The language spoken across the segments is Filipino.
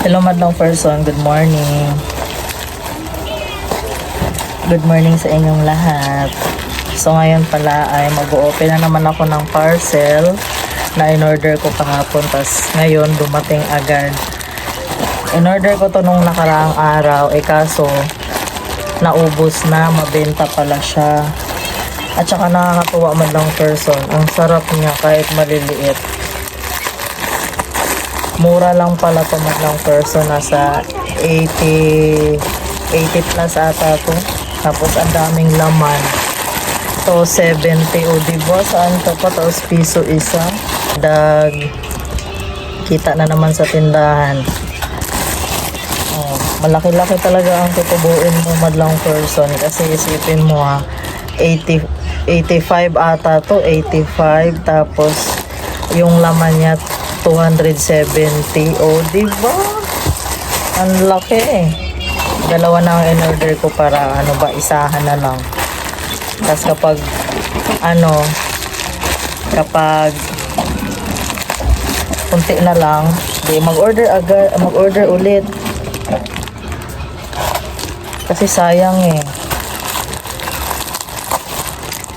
Hello madlang person, good morning. Good morning sa inyong lahat. So ngayon pala ay mag-open na naman ako ng parcel na in-order ko kahapon, tas ngayon dumating agad. In-order ko to nung nakaraang araw, kaso naubos na, mabenta pala siya. At saka nakakatuwa madlang person, ang sarap niya kahit maliliit. Mura lang pala to madlang person, nasa 80 plus ata to. Tapos ang daming laman. To 70 o diba? Saan to pa? Tapos piso isa. Dag. Kita na naman sa tindahan. Oh, malaki-laki talaga ang tutubuin mo madlang person. Kasi isipin mo 85 ata to. 85. Tapos yung laman niya 270. O diba? Ang laki eh. Dalawa na ang in-order ko para isahan na lang. Tapos kapag kunti na lang, di mag-order ulit. Kasi sayang eh.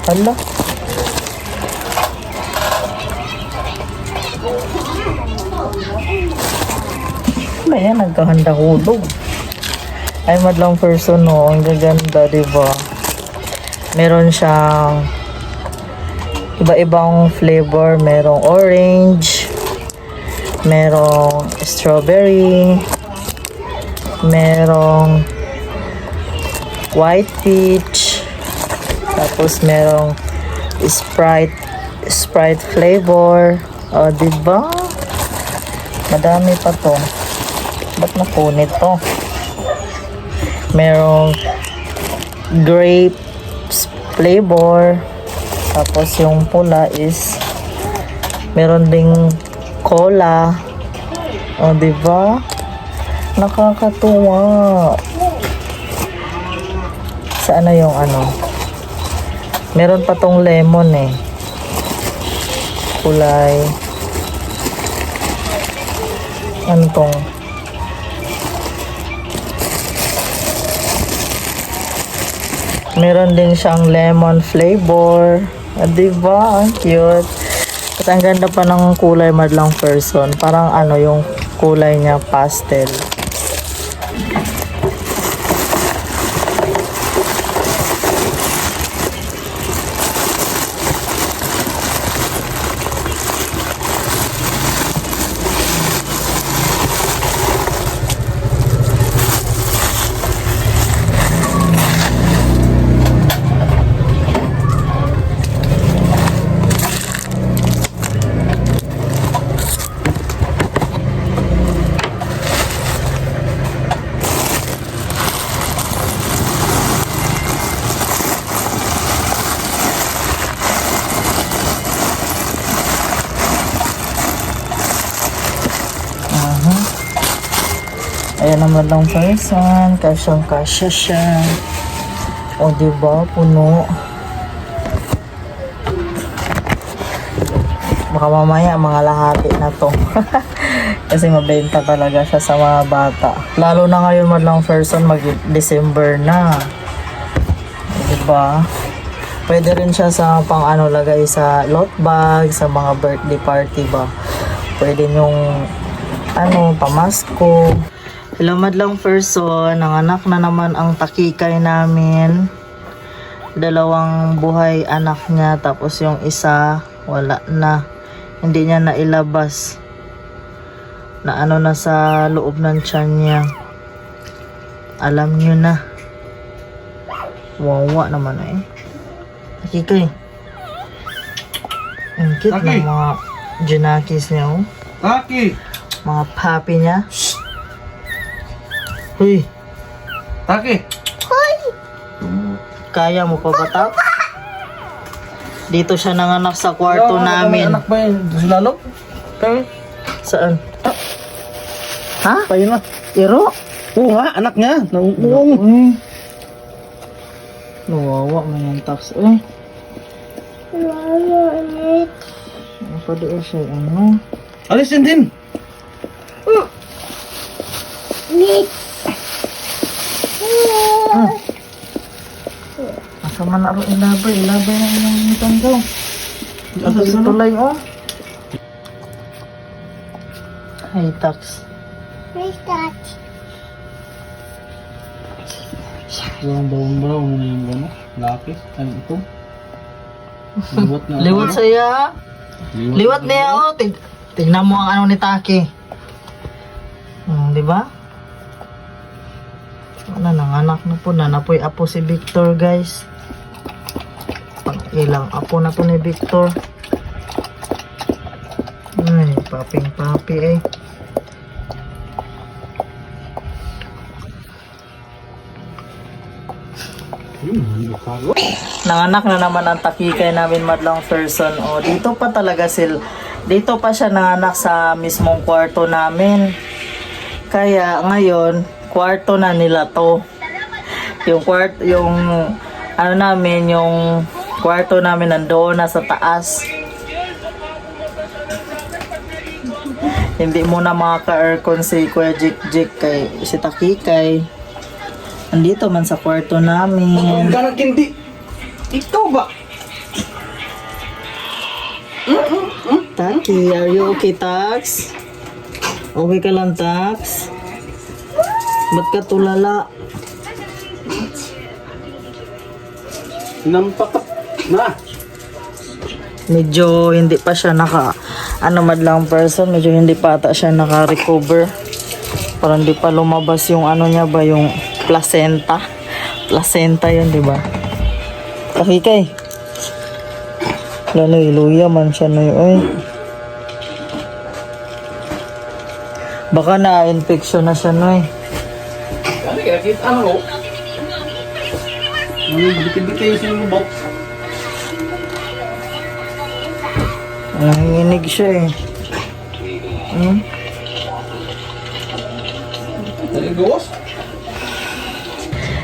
Hala. Ayan, nagkahanda hulog. Ay madlang person, no, ang gaganda, diba? Meron siyang iba-ibang flavor. Merong orange, merong strawberry, merong white peach, tapos merong Sprite flavor. O, diba? Madami pa to. Ba't napunit to? Merong grape flavor. Tapos yung pula is meron ding cola. O, diba? Nakakatuwa. Saan na yung meron pa tong lemon eh. Kulay. Ano tong? Meron din siyang lemon flavor. Diba? Ang cute. At ang ganda pa ng kulay madlang person. Parang yung kulay niya pastel. Ayan naman lang person. Kasyang-kasya siya. O, diba? Puno. Baka mamaya mga lahati na to. Kasi mabenta talaga siya sa mga bata. Lalo na ngayon madlang person, mag-December na. Diba? Pwede rin siya sa lagay sa lot bag, sa mga birthday party ba. Pwede nyong pamasko. Hello madlang person, nanganak na naman ang takikay namin. 2 buhay anak niya, tapos yung isa wala na. Hindi niya nailabas. Na na sa loob ng tiyan niya. Alam niyo na. Wawa naman eh. Takikay. Ang cute ng mga junakis niya oh. Taki! Mga papi niya. Huy. Taki! Hoy! Kaya mo pa ba ta? Dito siya nanganak sa kwarto namin. Anak ba yun? Lalo? Kaya? Saan? Ha? Tayo na. Iro? Oo nga, anak niya. Nawawa man yung tax. Eh. Ano pa doon siya? Alisin din. Asa man aro ilabay na yung tanggaw. Asa tulay oh. Hey, tax. Yung brown na yung gano'n. Laki. Ano ito? Liwat na. Liwat saya. Liwat niya oh. Tignan mo ang ano ni Taki. Di ba? Nanganak na po. Nanapoy apo si Victor, guys. Pag ilang apo na to ni Victor. Ay, paping papi eh. Nanganak na naman ang takikay namin madlang person. O, dito pa talaga dito pa siya nanganak sa mismong kwarto namin. Kaya ngayon, kwarto na nila to. Yung ano namin, yung kwarto namin nandoon na sa taas. Hindi muna makaka-aircon si Kuya Jik kay si Takikay. Andito man sa kwarto namin. Ganang hindi. Ikaw ba? Taki, are you okay, Tax? Okay ka lang, Tax? Ba't ka tulala? Nampak na. Medyo hindi pa siya madlang person, medyo hindi pa ata siya naka-recover. Parang hindi pa lumabas yung ano niya ba, yung placenta. Placenta yun, di ba? Takikay. Lalo, iluya man siya na yun. Baka na-infection na siya na eh. Ano kaya kita ano? Biti-biti yung box. Nanginginig siya eh. Gawas?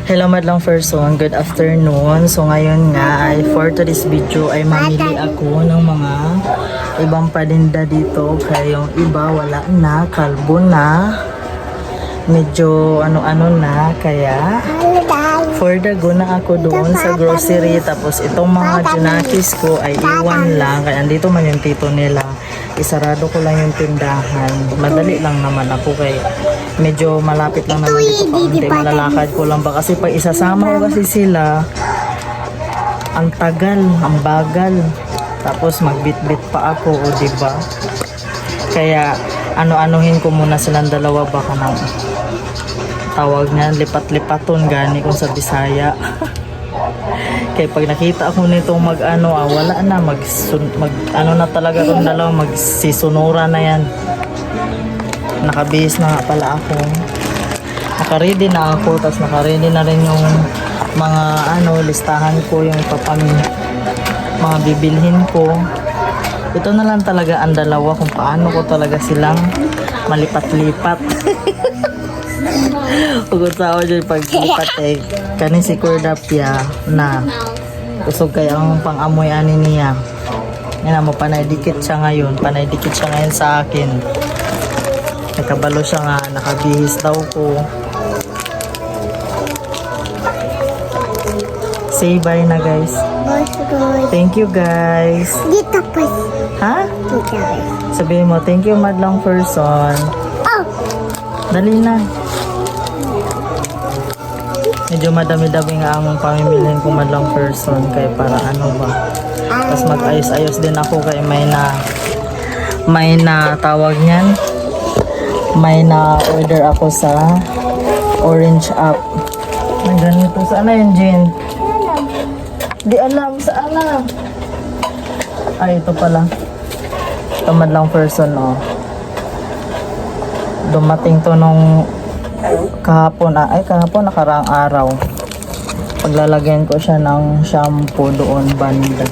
Hello madlang person, good afternoon. So ngayon nga ay for today's video ay mamili ako ng mga ibang paninda dito. Kaya yung iba wala na, kalbo na. Medyo ano-ano na, kaya for the go na ako doon sa grocery. Tapos itong mga junakis ko ay iwan lang. Kaya andito man yung tito nila. Isarado ko lang yung tindahan. Madali lang naman ako kaya medyo malapit lang naman dito kaunti. Malalakad ko lang ba kasi pag isasama ko kasi sila, ang tagal, ang bagal. Tapos magbitbit pa ako, o diba? Kaya ano-anuhin ko muna silang dalawa, baka nang tawag niyan, lipat-lipaton gani kung sa Bisaya. Kaya pag nakita ako nitong wala na, ano na talaga kung dalawa, magsisunura na yan. Nakabihis na nga pala ako. Nakaready na ako, tapos nakaready na rin yung mga listahan ko, yung mga bibilhin ko. Ito na lang talaga ang dalawa kung paano ko talaga silang malipat-lipat. Pagod sa ako dyan paglipat eh. Kani si Cordapia na usog kaya ang pang-amoy ani niya. Yan mo, panay-dikit siya ngayon. Panay-dikit siya ngayon sa akin. Nakabalo siya nga, nakabihis daw ko. Say bye na guys. Thank you guys. Dito pa. Ha? Dito pa. Sabihin mo, thank you madlang person. Oh! Dali na. Medyo madami-dami nga ang pamimilhin ko madlang person. Kaya para ano ba. Tapos mag-ayos-ayos din ako kaya may na tawag niyan. May na order ako sa Orange App. May ganito. Saan na yun, Jean? Di alam. Saan na? Ay, ito pala. Tamad lang person, oh. Dumating to nung kahapon, nakaraang araw. Paglalagyan ko siya ng shampoo doon banda.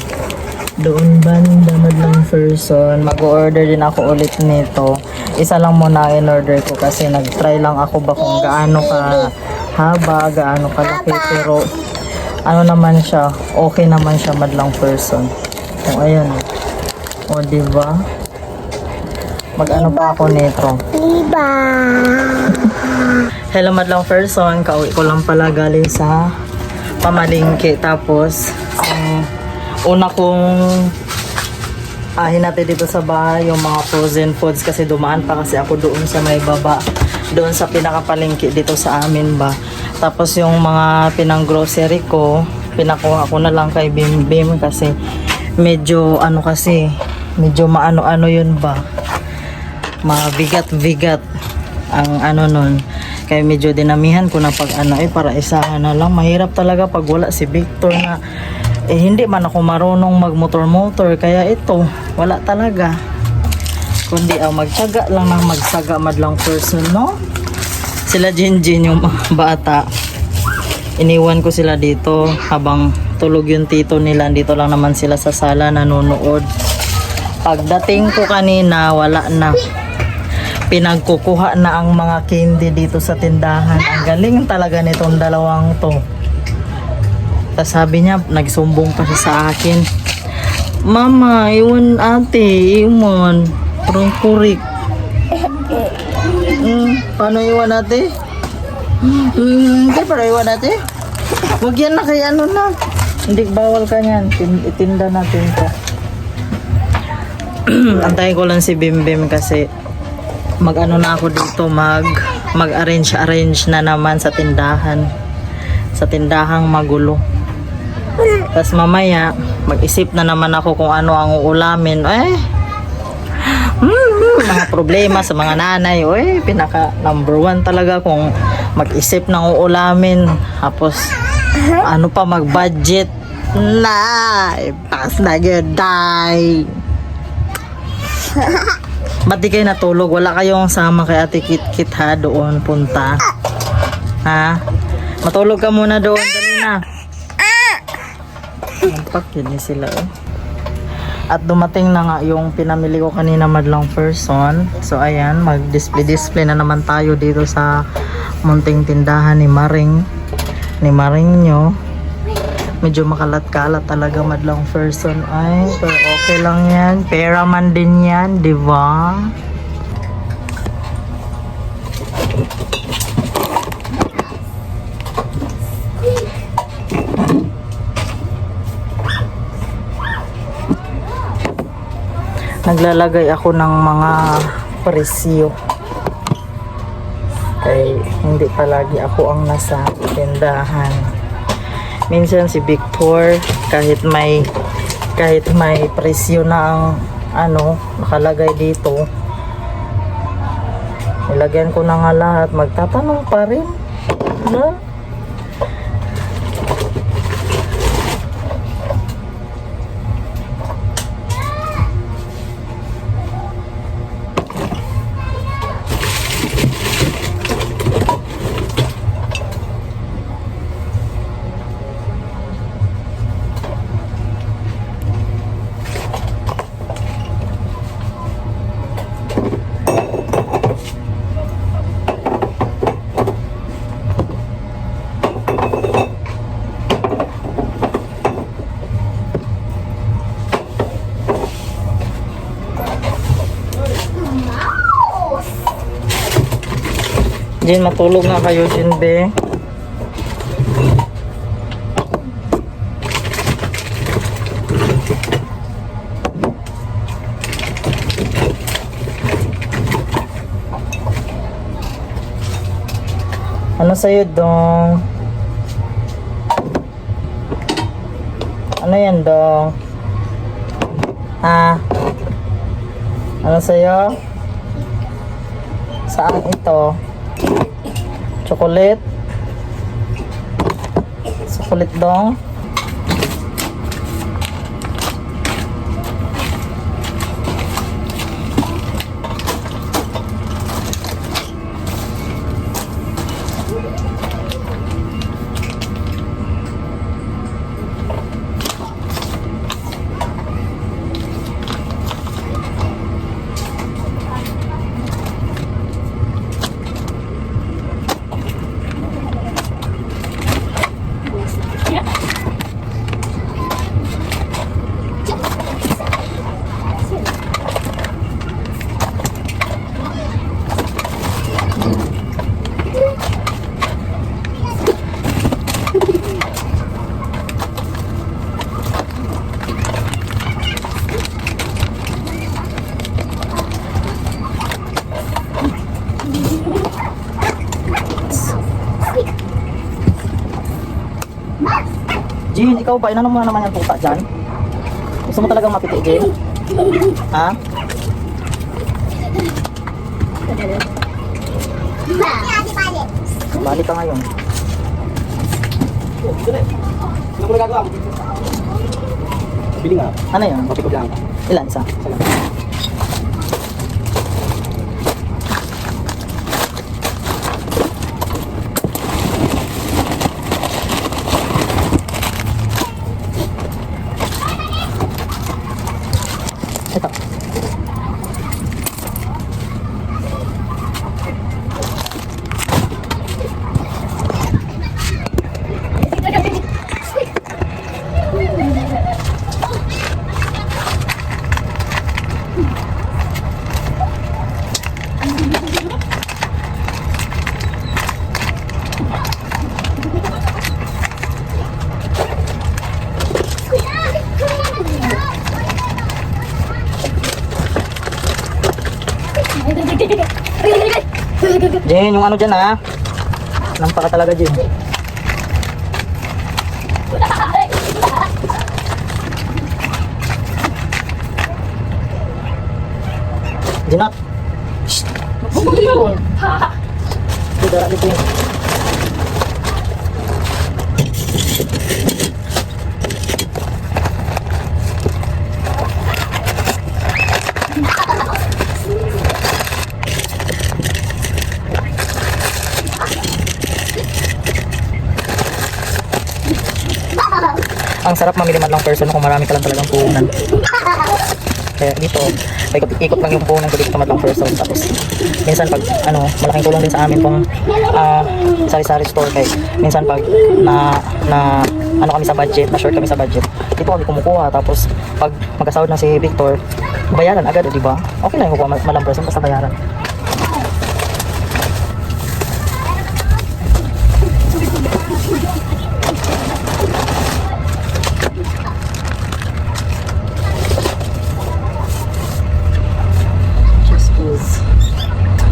Madlang person. Mag-order din ako ulit nito. Isa lang muna in-order ko kasi nag-try lang ako ba kung gaano ka haba, gaano kalaki, pero ano naman siya, okay naman siya madlang person. O ayan. O diba? Mag-ano pa ako nito. Diba? Hello madlang person, kauwi ko lang pala galing sa pamalingke. Tapos, una kong hinati dito sa bahay yung mga frozen foods kasi dumaan pa kasi ako doon sa may baba. Doon sa pinakapalingke dito sa amin ba. Tapos yung mga pinang grocery ko, pinakuha ko na lang kay Bim Bim kasi medyo medyo maano-ano yun ba. Mabigat-bigat ang nun. Kaya medyo dinamihan ko na pag para isahan na lang. Mahirap talaga pag wala si Victor na hindi man ako marunong magmotor-motor. Kaya ito, wala talaga. Kundi magtyaga lang ng magsaga madlang person, no? Sila Jinjin yung mga bata. Iniwan ko sila dito habang tulog yung tito nila. Dito lang naman sila sa sala nanonood. Pagdating ko kanina, wala na. Pinagkukuha na ang mga candy dito sa tindahan. Ang galing talaga nitong dalawang to. Tapos sabi niya, nagsumbong pa siya sa akin. Mama, iwan ate, iwan. Parang kurik. Paano iwan ate? Hindi, para iwan ate? Huwag yan na kay na. Hindi, bawal ka niyan. Itinda natin to. Antayin ko lang si Bim Bim kasi na ako dito mag-arrange na naman sa tindahan, sa tindahang magulo. Tapos mamaya mag-isip na naman ako kung ano ang uulamin. Mga problema sa mga nanay, pinaka number 1 talaga kung mag-isip ng uulamin. Tapos ano pa, mag-budget na pas na good day. Ba't di kayo natulog? Wala kayong sama kay Ate Kit ha? Doon punta. Ha? Matulog ka muna doon. Dali na. Magpakid ni sila. At dumating na nga yung pinamili ko kanina madlang person. So ayan, mag-display na naman tayo dito sa munting tindahan ni Maring. Ni Maring nyo. Medyo makalat-kalat talaga madlang person. Pero okay lang yan. Pera man din yan, di ba? Naglalagay ako ng mga presyo. Kaya hindi palagi ako ang nasa tindahan. Minsan si Victor kahit may presyo na ang nakalagay dito, nilagyan ko na nga lahat, magtatanong pa rin, no? Jin, matulog na kayo, Jin, be. Ano sa'yo, Dong? Ano yan, Dong? Ha? Ano sa'yo? Saan ito? Chocolate? Chocolate, Dong? Jin, ikaw ba? Inano mo na naman yung tuta dyan? Gusto mo talagang mapiti, Jin? Ha? Balik ka ngayon. Ano ko nagagawa? Bili nga. Ano yun? Mapikot lang. Ilan? Isa? Ito. Jen, yung ano dyan ha? Nampa ka talaga, Jen. Jenot. Shhh. Tidak, dito yun. Ang sarap mamili man lang person kung marami ka lang talagang puhunan. Kaya dito, ikot lang yung puhunan ko dito man lang person. Tapos, minsan pag, malaking tulong din sa amin pong sari-sari store. Kaya, minsan pag kami sa budget, na short kami sa budget, dito kami kumukuha. Tapos, pag magkasahod na si Victor, bayaran agad, di ba? Okay lang yung kukuha malang person, basta bayaran.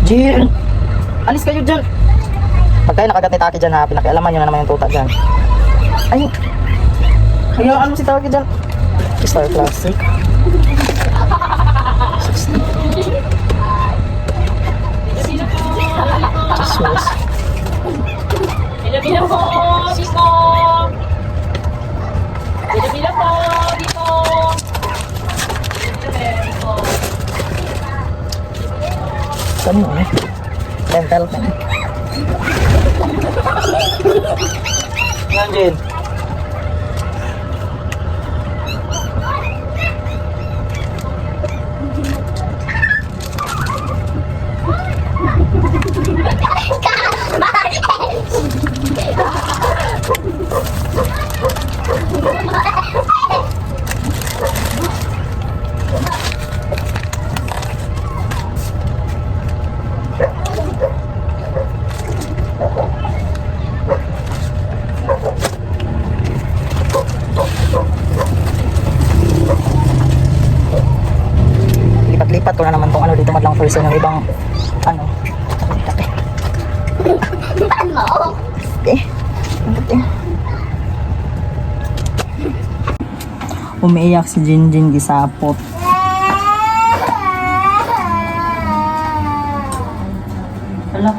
Jin! Alis kayo dyan! Pagkaya nakagat ni Taki dyan ha, pinakialaman nyo na naman yung tuta dyan. Ay! Hayaan mo si Taki dyan. Star Classic. 60. Jesus. Bila-bila po, dito. Bila-bila po, dito. Saan mo eh? Dental pen. Yan, Jin. Lipat ko na naman tong dito madlang person yung ibang takit. Umiiyak si Jinjin gisapot. Hala,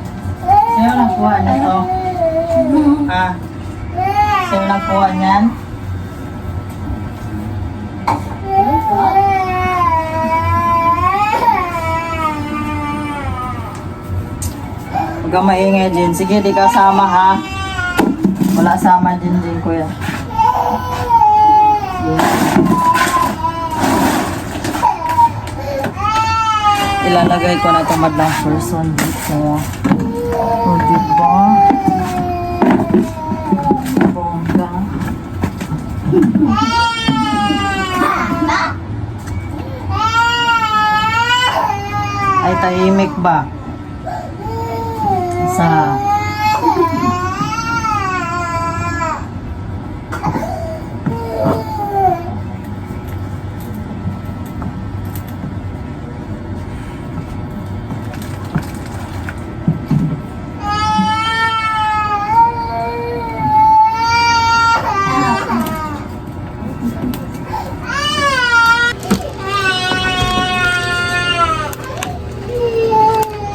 sa'yo nagkuha na to? Ha? Sa'yo nagkuha niyan? Huwag kang maingay, Jin. Sige, di ka sama, ha? Wala sama, Jin, kuya. Ilalagay ko na itong madlang person dito. O, diba? Bongga. Ay, tahimik ba? Isa.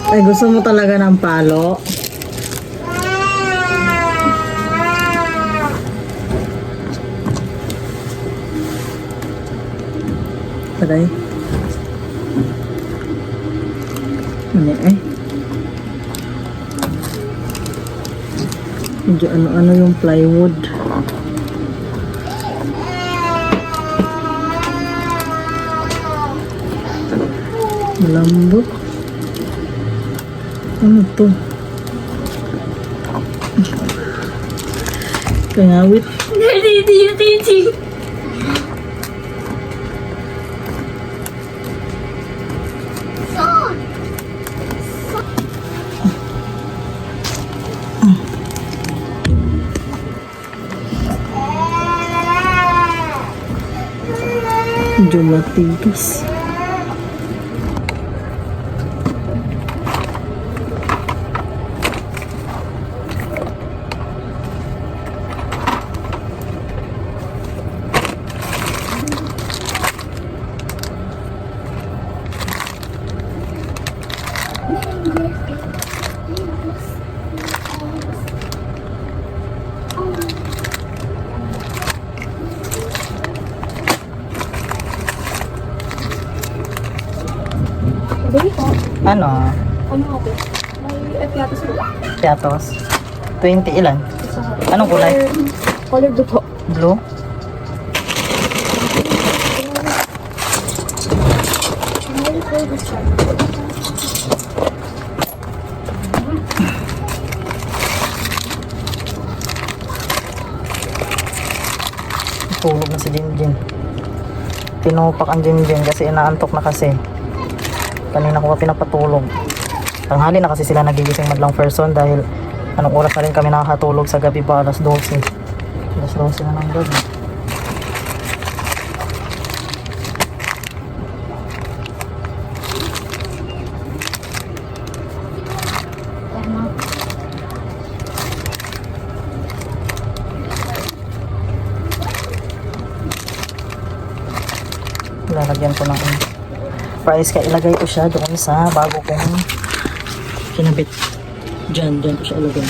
Ay, gusto mo talaga ng palo? Taray. Ano eh? Medyo ano-ano yung plywood. Malambot. Ano to? Kangawit. Medyo matigas. Dali po. Ano? Ano ate? May piatos po. Piatos? 20 ilan? Anong kulay? Color blue po. Blue? Tulog na si Jinjin. Tinupak ang Jinjin kasi inaantok na kasi. Kanina ko pa pinapatulog. Tanghali na kasi sila nagigising madlang person dahil anong oras na rin kami nakakatulog sa gabi pa, alas 12. Alas 12 na ng gabi. Lalagyan ko ng price kaya ilagay ko siya doon sa bago kong kinabit. Diyan ko siya ilagay.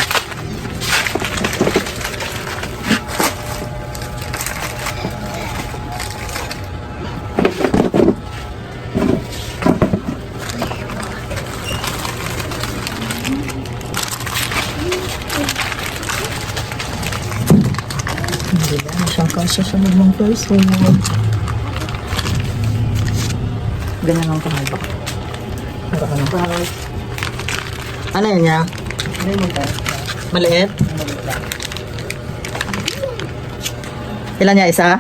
Hindi ba? Siyang kasya siya ng price. Ganyan lang kahaba. Ano? Ano yan niya? Maliit? Ilan niya? Isa?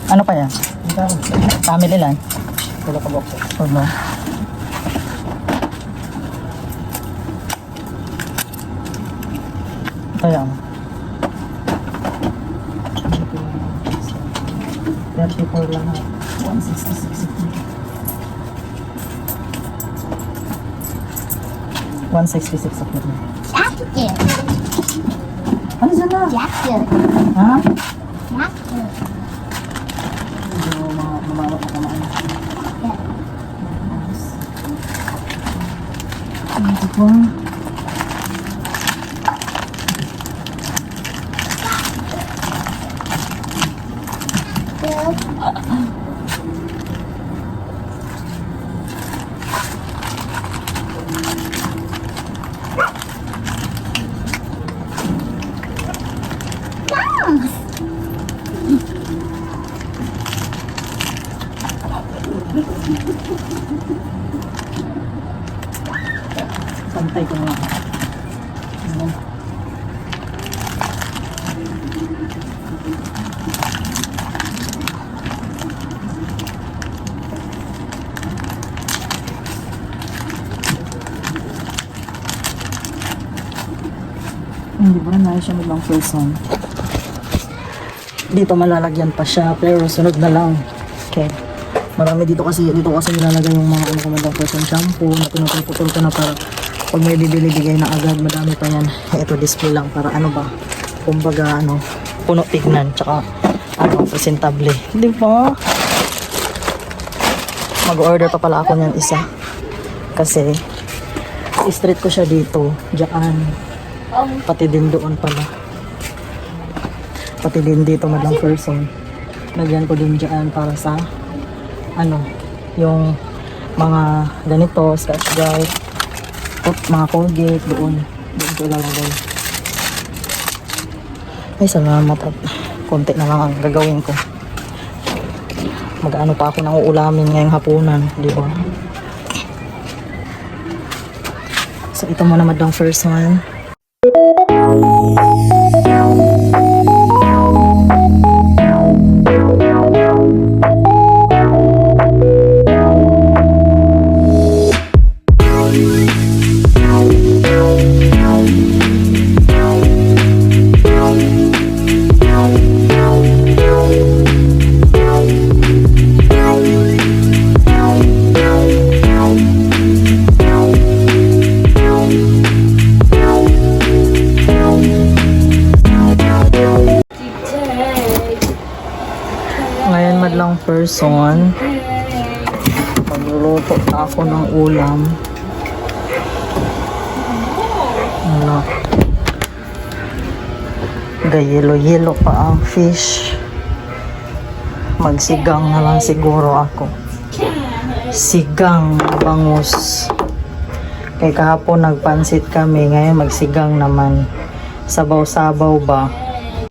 Ano pa yan? Family lang? Wala ka box. Wala. Ito yan. 34 lang. 166. 166 ako rin. Jacket. Ano dyan na? Jacket. Ha? Jacket. Medyo mamawat na kamaan. Ito po. Pantay ko nga. Ayan. Hindi ba na siya maglang person? Dito malalagyan pa siya, pero sunod na lang. Okay. Marami dito kasi nilalagay yung mga ano maglang person shampoo na pinuputol ko na para pag may bibili-bigay na agad, madami pa yan. Ito display lang para ano ba, kumbaga ano, puno tignan, tsaka ano, presentable. Di ba? Mag-order pa pala ako niyan isa. Kasi, i-street ko siya dito, dyan. Pati din doon pala. Pati din dito madlang person. Lagyan ko din dyan para sa ano, yung mga ganito, scotch guard, mga Colgate doon ko ilalagay. Ay salamat at konti na lang ang gagawin ko. Mag-ano pa ako ng uulamin ngayong hapunan, di ba? So ito muna madlang first one. Ngayon madlang person, magluluto na ako ng ulam. Ano, gayelo-yelo pa ang fish. Magsigang na lang siguro ako. Sigang na bangus. Kaya kahapon nagpansit kami, ngayon magsigang naman. Sabaw-sabaw ba?